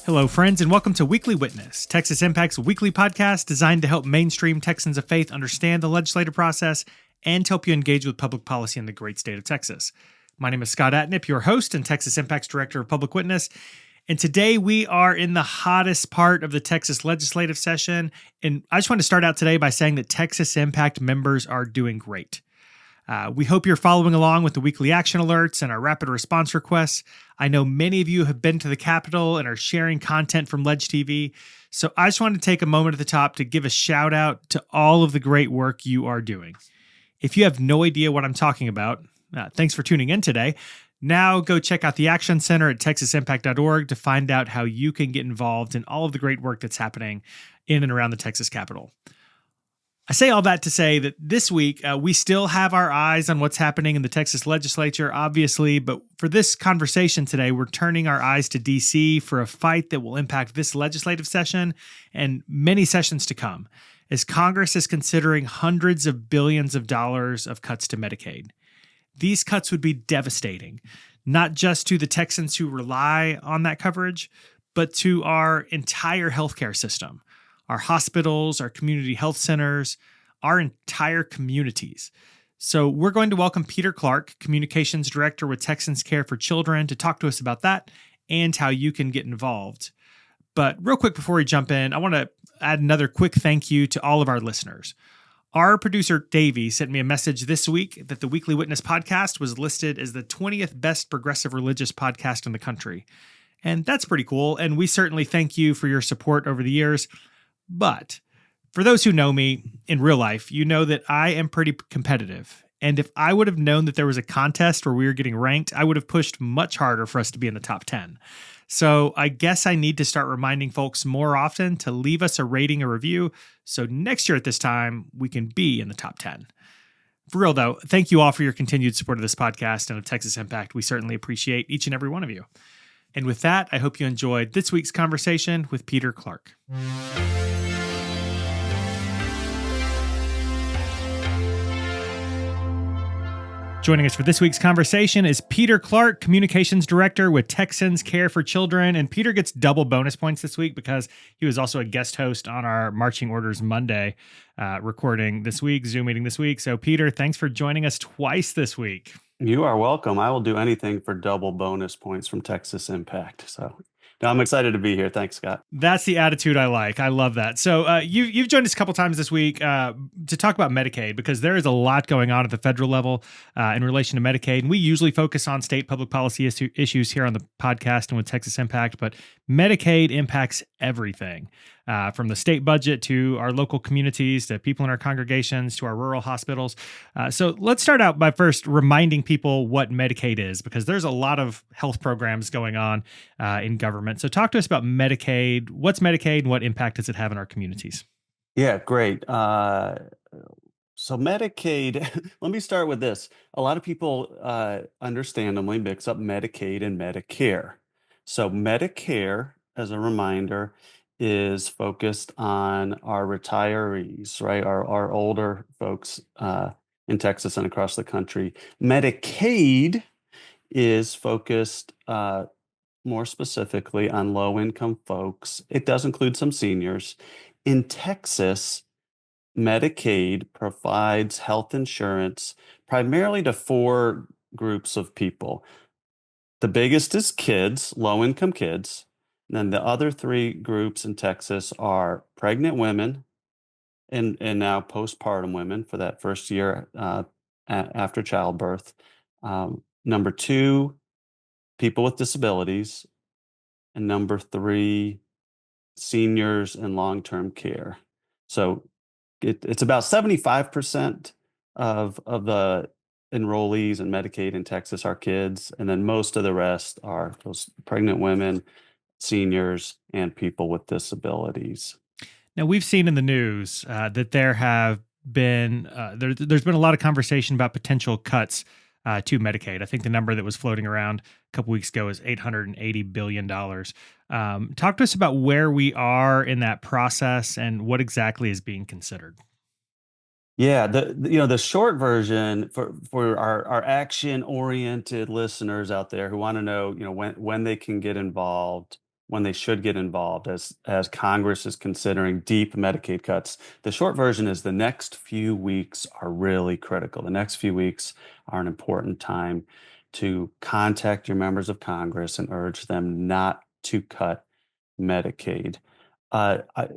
Hello, friends, and welcome to Weekly Witness, Texas Impact's weekly podcast designed to help mainstream Texans of faith understand the legislative process and to help you engage with public policy in the great state of Texas. My name is Scott Atnip, your host and Texas Impact's Director of Public Witness, and today we are in the hottest part of the Texas legislative session, and I just want to start out today by saying that Texas Impact members are doing great. We hope you're following along with the weekly action alerts and our rapid response requests. I know many of you have been to the Capitol and are sharing content from Ledge TV. So I just wanted to take a moment at the top to give a shout out to all of the great work you are doing. If you have no idea what I'm talking about, thanks for tuning in today. Now go check out the Action Center at texasimpact.org to find out how you can get involved in all of the great work that's happening in and around the Texas Capitol. I say all that to say that this week, we still have our eyes on what's happening in the Texas legislature, obviously, but for this conversation today, we're turning our eyes to D.C. for a fight that will impact this legislative session and many sessions to come, as Congress is considering hundreds of billions of dollars of cuts to Medicaid. These cuts would be devastating, not just to the Texans who rely on that coverage, but to our entire healthcare system. Our hospitals, our community health centers, our entire communities. So we're going to welcome Peter Clark, Communications Director with Texans Care for Children, to talk to us about that and how you can get involved. But real quick before we jump in, I want to add another quick thank you to all of our listeners. Our producer, Davey, sent me a message this week that the Weekly Witness podcast was listed as the 20th best progressive religious podcast in the country. And that's pretty cool, and we certainly thank you for your support over the years. But for those who know me in real life, you know that I am pretty competitive. And if I would have known that there was a contest where we were getting ranked, I would have pushed much harder for us to be in the top 10. So I guess I need to start reminding folks more often to leave us a rating or review so next year at this time, we can be in the top 10. For real though, thank you all for your continued support of this podcast and of Texas Impact. We certainly appreciate each and every one of you. And with that, I hope you enjoyed this week's conversation with Peter Clark. Joining us for this week's conversation is Peter Clark, Communications Director with Texans Care for Children. And Peter gets double bonus points this week because he was also a guest host on our Marching Orders Monday recording this week, Zoom meeting this week. So Peter, thanks for joining us twice this week. You are welcome. I will do anything for double bonus points from Texas Impact. So no, I'm excited to be here. Thanks, Scott. That's the attitude I like. I love that. So you've joined us a couple times this week to talk about Medicaid because there is a lot going on at the federal level in relation to Medicaid. And we usually focus on state public policy issues here on the podcast and with Texas Impact, but Medicaid impacts everything. From the state budget to our local communities, to people in our congregations, to our rural hospitals. So let's start out by first reminding people what Medicaid is, because there's a lot of health programs going on in government. So talk to us about Medicaid. What's Medicaid and what impact does it have in our communities? Yeah, great. So Medicaid, let me start with this. A lot of people understandably mix up Medicaid and Medicare. So Medicare, as a reminder, is focused on our retirees, right? Our older folks in Texas and across the country. Medicaid is focused more specifically on low-income folks. It does include some seniors. In Texas, Medicaid provides health insurance primarily to four groups of people. The biggest is kids, low-income kids. And then the other three groups in Texas are pregnant women and now postpartum women for that first year after childbirth. Number two, people with disabilities. And number three, seniors in long-term care. So it's about 75% of the enrollees in Medicaid in Texas are kids. And then most of the rest are those pregnant women, seniors, and people with disabilities. Now, we've seen in the news that there have been there's been a lot of conversation about potential cuts to Medicaid. I think the number that was floating around a couple weeks ago is $880 billion. Talk to us about where we are in that process and what exactly is being considered. Yeah, the short version for our action-oriented listeners out there who want to know, when they can get involved. when they should get involved as Congress is considering deep Medicaid cuts. The short version is the next few weeks are really critical. The next few weeks are an important time to contact your members of Congress and urge them not to cut Medicaid. Uh, I,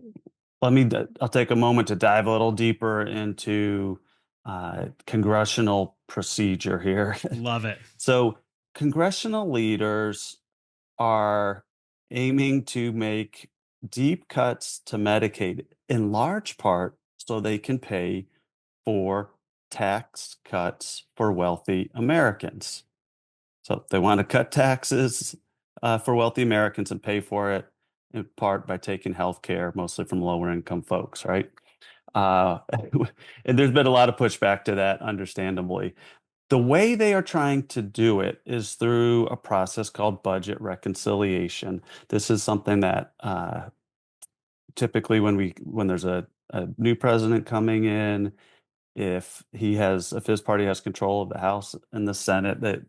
I'll take a moment to dive a little deeper into congressional procedure here. Love it. So, congressional leaders are aiming to make deep cuts to Medicaid in large part so they can pay for tax cuts for wealthy Americans. So they want to cut taxes for wealthy Americans and pay for it in part by taking health care, mostly from lower income folks, right? Uh, and there's been a lot of pushback to that, understandably. The way they are trying to do it is through a process called budget reconciliation. This is something that typically when there's a new president coming in, if his party has control of the House and the Senate, that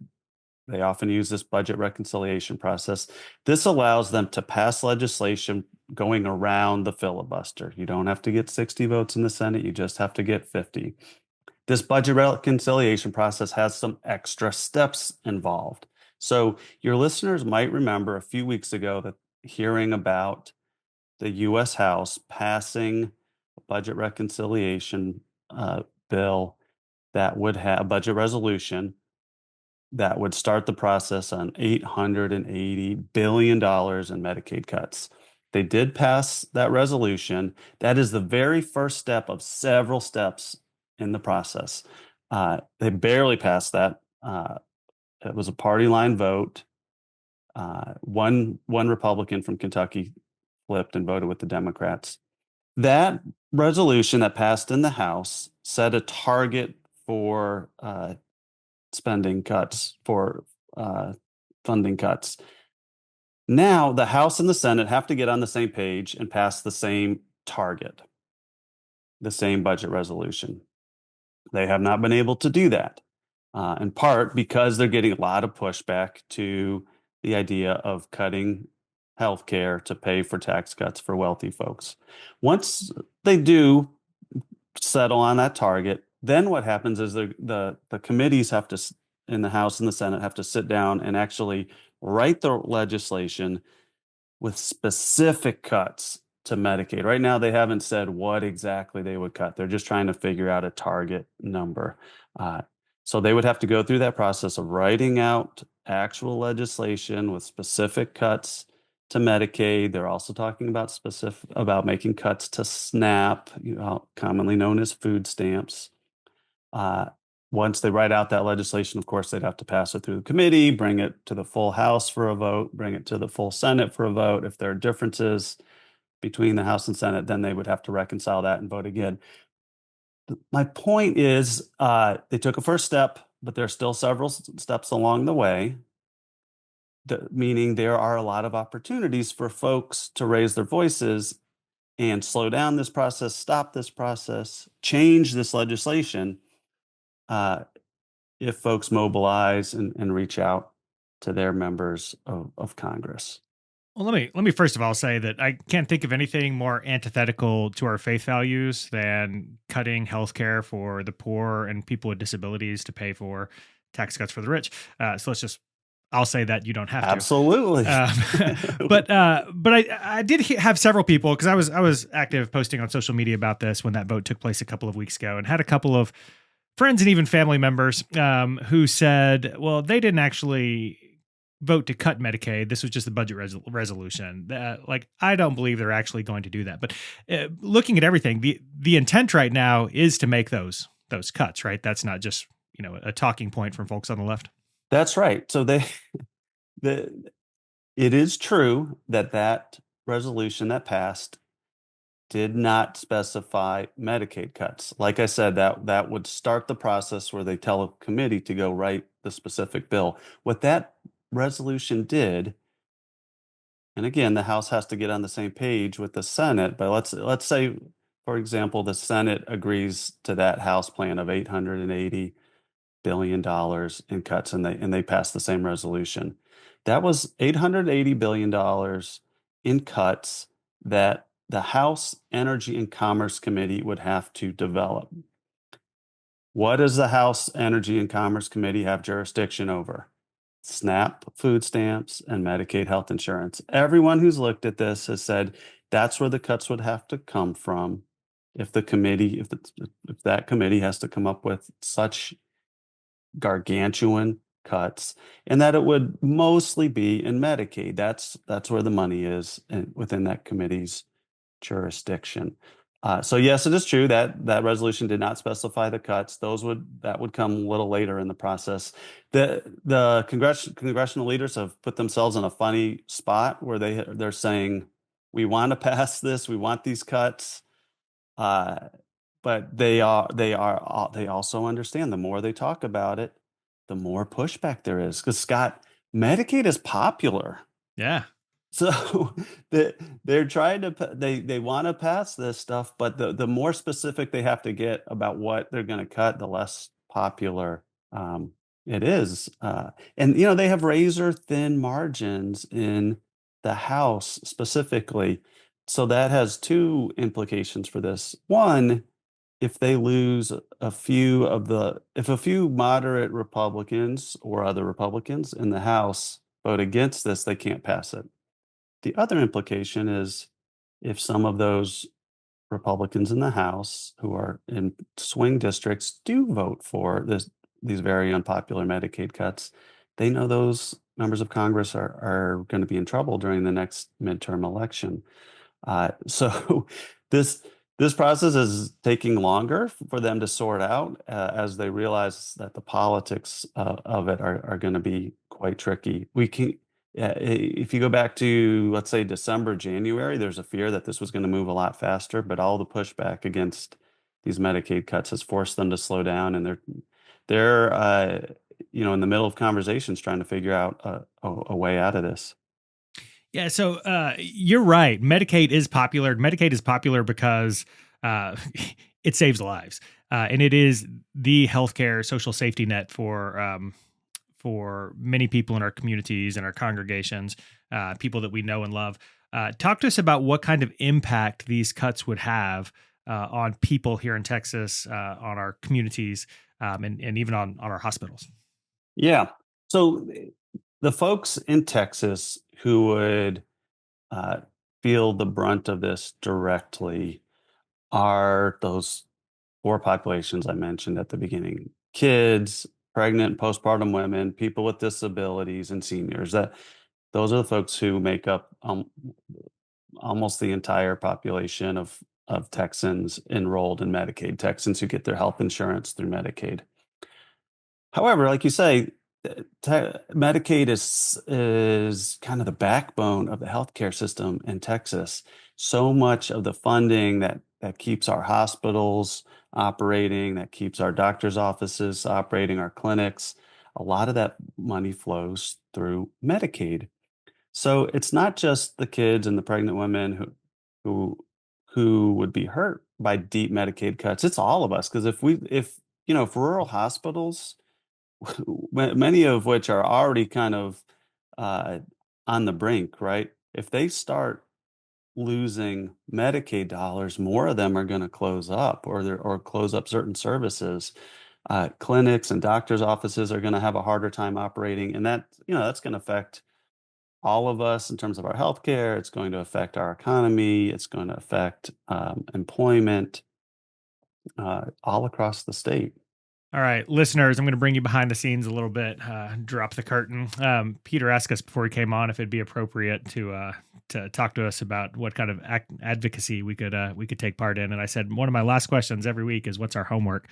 they often use this budget reconciliation process. This allows them to pass legislation going around the filibuster. You don't have to get 60 votes in the Senate, you just have to get 50. This budget reconciliation process has some extra steps involved. So your listeners might remember a few weeks ago that hearing about the U.S. House passing a budget reconciliation bill that would have a budget resolution that would start the process on $880 billion in Medicaid cuts. They did pass that resolution. That is the very first step of several steps in the process. They barely passed that. It was a party line vote. One Republican from Kentucky flipped and voted with the Democrats. That resolution that passed in the House set a target for spending cuts, for funding cuts. Now, the House and the Senate have to get on the same page and pass the same target, the same budget resolution. They have not been able to do that, in part because they're getting a lot of pushback to the idea of cutting health care to pay for tax cuts for wealthy folks. Once they do settle on that target, then what happens is the committees have to, in the House and the Senate, have to sit down and actually write the legislation with specific cuts to Medicaid. Right now, they haven't said what exactly they would cut. They're just trying to figure out a target number. So they would have to go through that process of writing out actual legislation with specific cuts to Medicaid. They're also talking about making cuts to SNAP, commonly known as food stamps. Once they write out that legislation, of course, they'd have to pass it through the committee, bring it to the full House for a vote, bring it to the full Senate for a vote. If there are differences between the House and Senate, then they would have to reconcile that and vote again. My point is, they took a first step, but there are still several steps along the way, meaning there are a lot of opportunities for folks to raise their voices and slow down this process, stop this process, change this legislation, if folks mobilize and reach out to their members of Congress. Well, let me first of all say that I can't think of anything more antithetical to our faith values than cutting health care for the poor and people with disabilities to pay for tax cuts for the rich. So I'll say that you don't have to. Absolutely. But I did have several people, because I was active posting on social media about this when that vote took place a couple of weeks ago, and had a couple of friends and even family members who said, well, they didn't actually vote to cut Medicaid. This was just a budget resolution. I don't believe they're actually going to do that. But looking at everything, the intent right now is to make those cuts, right? That's not just a talking point from folks on the left. That's right. So it is true that resolution that passed did not specify Medicaid cuts. Like I said, that would start the process where they tell a committee to go write the specific bill. What that resolution did, and again, the House has to get on the same page with the Senate, but let's say, for example, the Senate agrees to that House plan of $880 billion in cuts, and they pass the same resolution. That was $880 billion in cuts that the House Energy and Commerce Committee would have to develop. What does the House Energy and Commerce Committee have jurisdiction over? SNAP food stamps and Medicaid health insurance. Everyone who's looked at this has said that's where the cuts would have to come from if the committee, if that committee has to come up with such gargantuan cuts, and that it would mostly be in Medicaid. That's where the money is within that committee's jurisdiction. So yes, it is true that that resolution did not specify the cuts. That would come a little later in the process. The congressional leaders have put themselves in a funny spot where they're saying we want to pass this, we want these cuts, uh, but they also understand the more they talk about it, the more pushback there is. Because Scott, Medicaid is popular. Yeah. So they're trying to they want to pass this stuff, but the more specific they have to get about what they're going to cut, the less popular it is. And they have razor thin margins in the House specifically. So that has two implications for this. One, if they lose if a few moderate Republicans or other Republicans in the House vote against this, they can't pass it. The other implication is if some of those Republicans in the House who are in swing districts do vote for these very unpopular Medicaid cuts, they know those members of Congress are going to be in trouble during the next midterm election. So this this process is taking longer for them to sort out as they realize that the politics of it are going to be quite tricky. We can, if you go back to, let's say, December, January, there's a fear that this was going to move a lot faster, but all the pushback against these Medicaid cuts has forced them to slow down, and they're in the middle of conversations trying to figure out a way out of this. Yeah, so you're right. Medicaid is popular. Medicaid is popular because uh, it saves lives, and it is the healthcare social safety net for many people in our communities and our congregations, people that we know and love. Talk to us about what kind of impact these cuts would have on people here in Texas, on our communities, and even on our hospitals. Yeah. So the folks in Texas who would uh, feel the brunt of this directly are those four populations I mentioned at the beginning: kids, pregnant, postpartum women, people with disabilities, and seniors. Those are the folks who make up almost the entire population of Texans enrolled in Medicaid, Texans who get their health insurance through Medicaid. However, like you say, Medicaid is kind of the backbone of the healthcare system in Texas. So much of the funding that keeps our hospitals operating, that keeps our doctors' offices operating, our clinics, a lot of that money flows through Medicaid. So it's not just the kids and the pregnant women who who would be hurt by deep Medicaid cuts. It's all of us, because if rural hospitals, many of which are already kind of uh, on the brink, right? If they start losing Medicaid dollars, more of them are going to close up, or close up certain services. Clinics and doctors' offices are going to have a harder time operating, and that's going to affect all of us in terms of our healthcare. It's going to affect our economy. It's going to affect employment all across the state. All right, listeners, I'm going to bring you behind the scenes a little bit, drop the curtain. Peter asked us before he came on if it'd be appropriate to talk to us about what kind of advocacy we could take part in, and I said one of my last questions every week is what's our homework.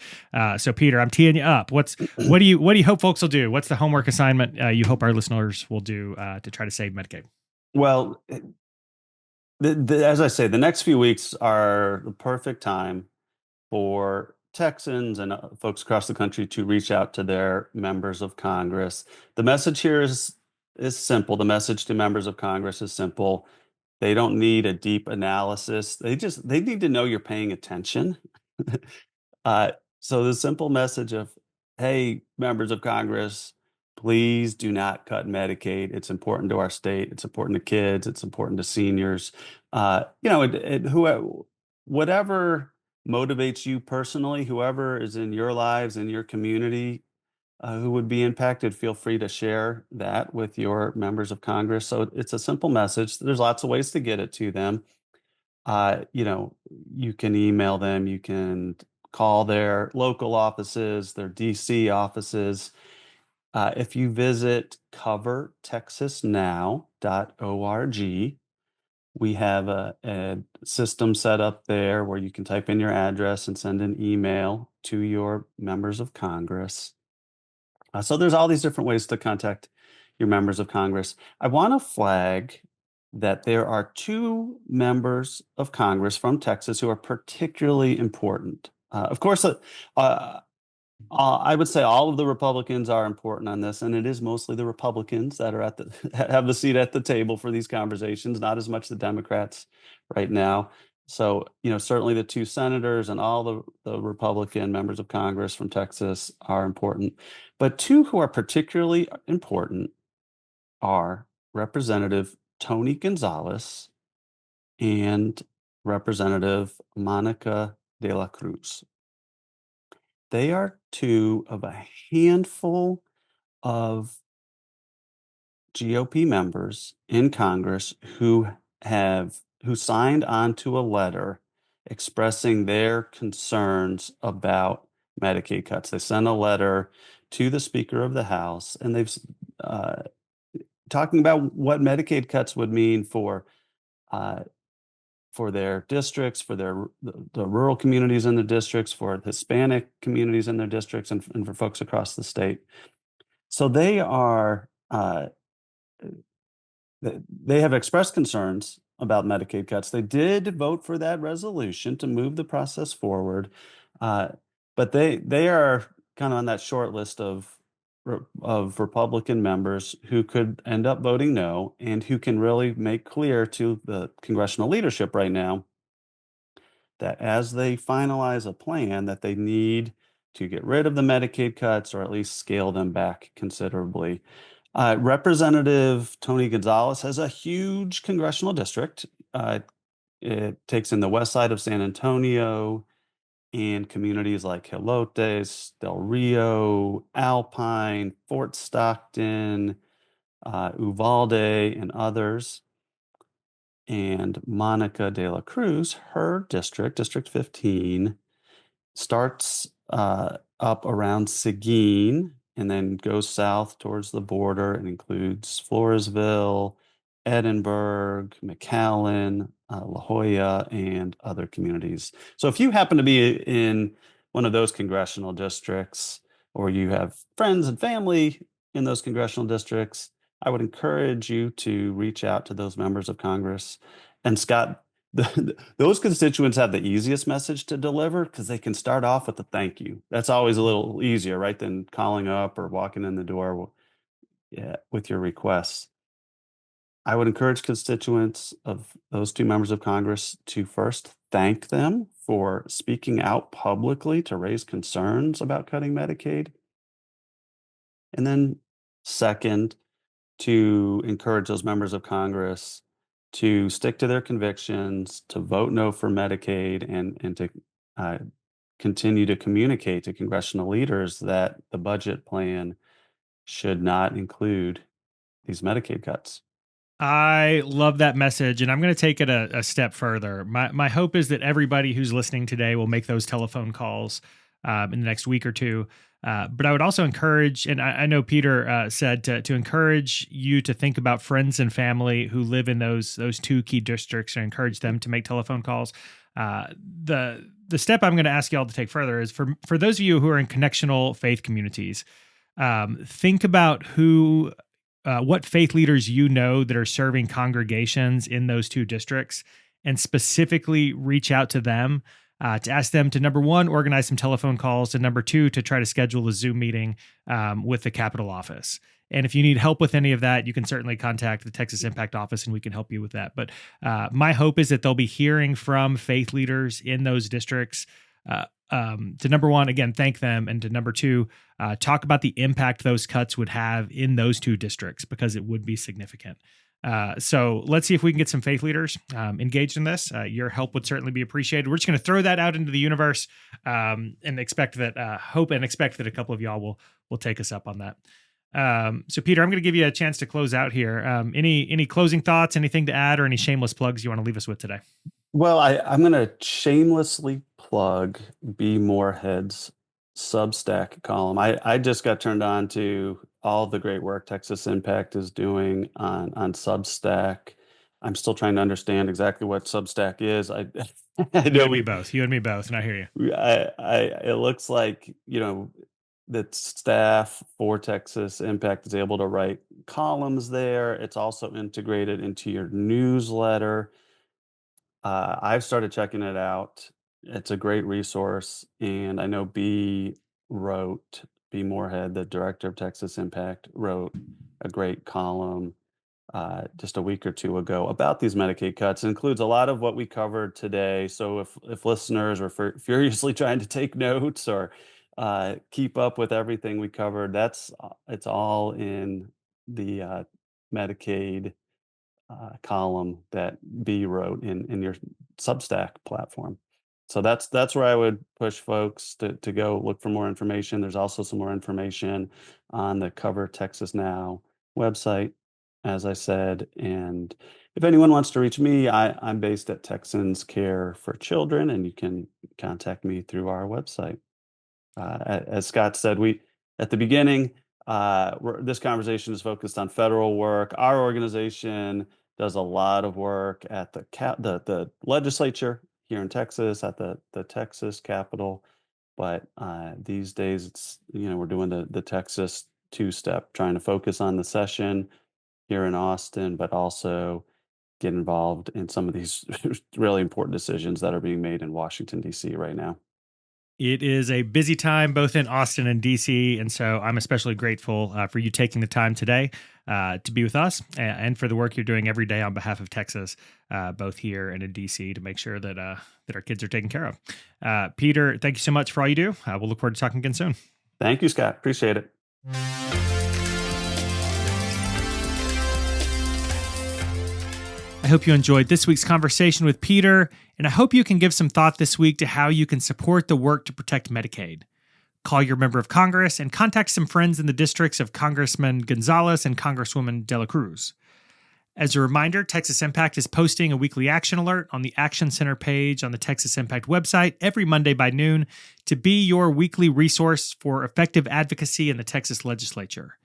So, Peter, I'm teeing you up. What do you hope folks will do? What's the homework assignment you hope our listeners will do to try to save Medicaid? Well, as I say, the next few weeks are the perfect time for Texans and folks across the country to reach out to their members of Congress. The message here is simple. The message to members of Congress is simple. They don't need a deep analysis. They need to know you're paying attention. uh, so the simple message of, hey, members of Congress, Please do not cut Medicaid. It's important to our state. It's important to kids. It's important to seniors. Whatever motivates you personally, whoever is in your lives, in your community, who would be impacted, feel free to share that with your members of Congress. So it's a simple message. There's lots of ways to get it to them. You can email them, you can call their local offices, their DC offices. If you visit covertexasnow.org, we have a system set up there where you can type in your address and send an email to your members of Congress. So there's all these different ways to contact your members of Congress. I want to flag that there are two members of Congress from Texas who are particularly important. Of course, I would say all of the Republicans are important on this, and it is mostly the Republicans that are have the seat at the table for these conversations, not as much the Democrats right now. So, certainly the two senators and all the Republican members of Congress from Texas are important. But two who are particularly important are Representative Tony Gonzalez and Representative Monica de la Cruz. They are two of a handful of GOP members in Congress who signed onto a letter expressing their concerns about Medicaid cuts. They sent a letter to the Speaker of the House, and they've talking about what Medicaid cuts would mean uh, for their districts, for the rural communities in the districts, for Hispanic communities in their districts, and for folks across the state. So they have expressed concerns about Medicaid cuts. They did vote for that resolution to move the process forward, but they are kind of on that short list of Republican members who could end up voting no, and who can really make clear to the congressional leadership right now that as they finalize a plan that they need to get rid of the Medicaid cuts or at least scale them back considerably. Representative Tony Gonzalez has a huge congressional district. It takes in the west side of San Antonio and communities like Helotes, Del Rio, Alpine, Fort Stockton, Uvalde, and others. And Monica de la Cruz, her district, District 15, starts up around Seguin and then goes south towards the border and includes Floresville, Edinburgh, McAllen, La Jolla, and other communities. So if you happen to be in one of those congressional districts, or you have friends and family in those congressional districts, I would encourage you to reach out to those members of Congress. And Scott, those constituents have the easiest message to deliver because they can start off with a thank you. That's always a little easier, right, than calling up or walking in the door with your requests. I would encourage constituents of those two members of Congress to first thank them for speaking out publicly to raise concerns about cutting Medicaid. And then second, to encourage those members of Congress to stick to their convictions, to vote no for Medicaid, and to continue to communicate to congressional leaders that the budget plan should not include these Medicaid cuts. I love that message, and I'm going to take it a step further. My hope is that everybody who's listening today will make those telephone calls in the next week or two. But I would also encourage, and I know Peter said to encourage you to think about friends and family who live in those two key districts and encourage them to make telephone calls. The step I'm going to ask you all to take further is for those of you who are in connectional faith communities, think about what faith leaders you know that are serving congregations in those two districts, and specifically reach out to them to ask them to, number one, organize some telephone calls, and number two, to try to schedule a Zoom meeting with the Capitol office. And if you need help with any of that, you can certainly contact the Texas Impact office and we can help you with that. But my hope is that they'll be hearing from faith leaders in those districts to number one, again, thank them, and to number two, talk about the impact those cuts would have in those two districts, because it would be significant. So let's see if we can get some faith leaders engaged in this. Your help would certainly be appreciated. We're just going to throw that out into the universe and expect that a couple of y'all will take us up on that. So Peter, I'm going to give you a chance to close out here. Any closing thoughts, anything to add, or any shameless plugs you want to leave us with today? Well, I'm going to shamelessly plug Be Morehead's Substack column. I just got turned on to all the great work Texas Impact is doing on Substack. I'm still trying to understand exactly what Substack is. I You and me both. You and me both, and I hear you. it looks like, that staff for Texas Impact is able to write columns there. It's also integrated into your newsletter. I've started checking it out. It's a great resource, and I know B Morehead, the director of Texas Impact, wrote a great column just a week or two ago about these Medicaid cuts. It includes a lot of what we covered today. So if listeners are furiously trying to take notes or keep up with everything we covered, it's all in the Medicaid column that B wrote in your Substack platform. So that's where I would push folks to go look for more information. There's also some more information on the Cover Texas Now website, as I said. And if anyone wants to reach me, I'm based at Texans Care for Children, and you can contact me through our website. As Scott said, at the beginning, this conversation is focused on federal work. Our organization does a lot of work at the legislature here in Texas, at the Texas Capitol. But these days, it's we're doing the Texas two-step, trying to focus on the session here in Austin, but also get involved in some of these really important decisions that are being made in Washington, D.C. right now. It is a busy time both in Austin and DC, and so I'm especially grateful for you taking the time today to be with us and for the work you're doing every day on behalf of Texas, both here and in DC, to make sure that our kids are taken care of. Peter, thank you so much for all you do. We'll look forward to talking again soon. Thank you, Scott. Appreciate it. I hope you enjoyed this week's conversation with Peter, and I hope you can give some thought this week to how you can support the work to protect Medicaid. Call your member of Congress and contact some friends in the districts of Congressman Gonzalez and Congresswoman De La Cruz. As a reminder, Texas Impact is posting a weekly action alert on the Action Center page on the Texas Impact website every Monday by noon to be your weekly resource for effective advocacy in the Texas legislature.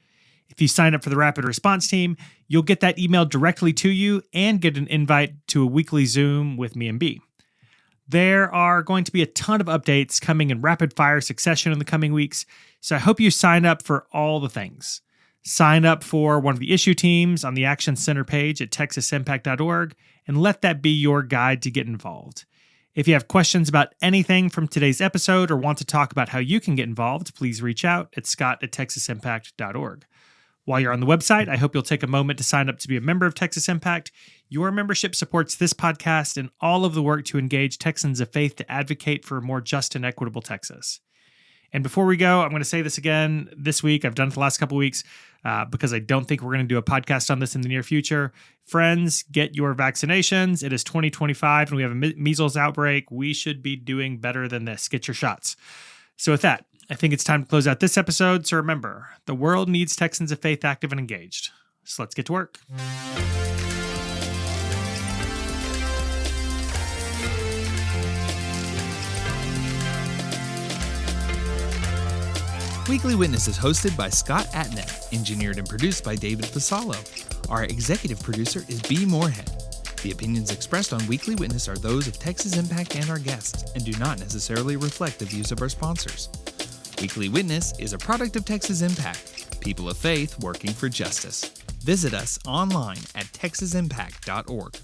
If you sign up for the Rapid Response Team, you'll get that email directly to you and get an invite to a weekly Zoom with me and B. There are going to be a ton of updates coming in rapid fire succession in the coming weeks, so I hope you sign up for all the things. Sign up for one of the issue teams on the Action Center page at texasimpact.org and let that be your guide to get involved. If you have questions about anything from today's episode or want to talk about how you can get involved, please reach out at scott@texasimpact.org. While you're on the website, I hope you'll take a moment to sign up to be a member of Texas Impact. Your membership supports this podcast and all of the work to engage Texans of faith to advocate for a more just and equitable Texas. And before we go, I'm going to say this again this week. I've done it the last couple of weeks because I don't think we're going to do a podcast on this in the near future. Friends, get your vaccinations. It is 2025 and we have a measles outbreak. We should be doing better than this. Get your shots. So with that, I think it's time to close out this episode. So remember, the world needs Texans of faith active and engaged. So let's get to work. Weekly Witness is hosted by Scott Atnet, engineered and produced by David Fasalo. Our executive producer is B. Morehead. The opinions expressed on Weekly Witness are those of Texas Impact and our guests and do not necessarily reflect the views of our sponsors. Weekly Witness is a product of Texas Impact, people of faith working for justice. Visit us online at texasimpact.org.